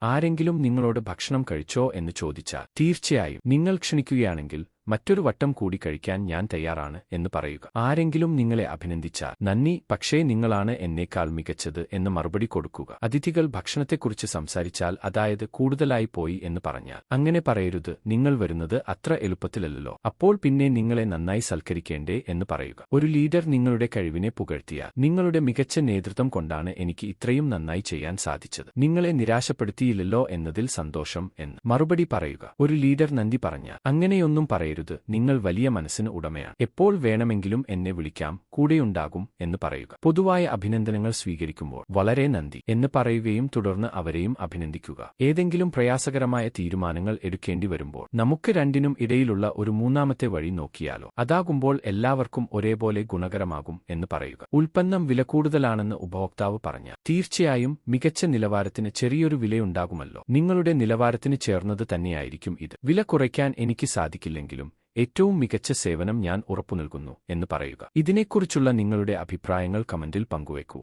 ആരെങ്കിലും നിങ്ങളോട് ഭക്ഷണം കഴിച്ചോ എന്ന് ചോദിച്ചാൽ തീർച്ചയായും നിങ്ങൾ ക്ഷണിക്കുകയാണെങ്കിൽ മറ്റൊരു വട്ടം കൂടി കഴിക്കാൻ ഞാൻ തയ്യാറാണ് എന്ന് പറയുക. ആരെങ്കിലും നിങ്ങളെ അഭിനന്ദിച്ചാൽ നന്ദി, പക്ഷേ നിങ്ങളാണ് എന്നേക്കാൾ മികച്ചത് എന്ന് മറുപടി കൊടുക്കുക. അതിഥികൾ ഭക്ഷണത്തെക്കുറിച്ച് സംസാരിച്ചാൽ, അതായത് കൂടുതലായി പോയി എന്ന് പറഞ്ഞാൽ അങ്ങനെ പറയരുത്, നിങ്ങൾ വരുന്നത് അത്ര എളുപ്പത്തിലല്ലോ, അപ്പോൾ പിന്നെ നിങ്ങളെ നന്നായി സൽക്കരിക്കേണ്ടേ എന്ന് പറയുക. ഒരു ലീഡർ നിങ്ങളുടെ കഴിവിനെ പുകഴ്ത്തിയാൽ, നിങ്ങളുടെ മികച്ച നേതൃത്വം കൊണ്ടാണ് എനിക്ക് ഇത്രയും നന്നായി ചെയ്യാൻ സാധിച്ചത്, നിങ്ങളെ നിരാശപ്പെടുത്തിയില്ലല്ലോ എന്നതിൽ സന്തോഷം എന്ന് മറുപടി പറയുക. ഒരു ലീഡർ നന്ദി പറഞ്ഞാൽ അങ്ങനെയൊന്നും പറയരുത്, നിങ്ങൾ വലിയ മനസ്സിന് ഉടമയാണ്, എപ്പോൾ വേണമെങ്കിലും എന്നെ വിളിക്കാം, കൂടെയുണ്ടാകും എന്ന് പറയുക. പൊതുവായ അഭിനന്ദനങ്ങൾ സ്വീകരിക്കുമ്പോൾ വളരെ നന്ദി എന്ന് പറയുകയും തുടർന്ന് അവരെയും അഭിനന്ദിക്കുക. ഏതെങ്കിലും പ്രയാസകരമായ തീരുമാനങ്ങൾ എടുക്കേണ്ടി വരുമ്പോൾ നമുക്ക് രണ്ടിനും ഇടയിലുള്ള ഒരു മൂന്നാമത്തെ വഴി നോക്കിയാലോ, അതാകുമ്പോൾ എല്ലാവർക്കും ഒരേപോലെ ഗുണകരമാകും എന്ന് പറയുക. ഉൽപ്പന്നം വില കൂടുതലാണെന്ന് ഉപഭോക്താവ് പറഞ്ഞാൽ തീർച്ചയായും മികച്ച നിലവാരത്തിന് ചെറിയൊരു വിലയുണ്ടാകുമല്ലോ, നിങ്ങളുടെ നിലവാരത്തിന് ചേർന്നത് തന്നെയായിരിക്കും ഇത്, വില കുറയ്ക്കാൻ എനിക്ക് സാധിക്കില്ലെങ്കിലും ഏറ്റവും മികച്ച സേവനം ഞാൻ ഉറപ്പുനൽകുന്നു എന്ന് പറയുക. ഇതിനെക്കുറിച്ചുള്ള നിങ്ങളുടെ അഭിപ്രായങ്ങൾ കമന്റിൽ പങ്കുവെക്കൂ.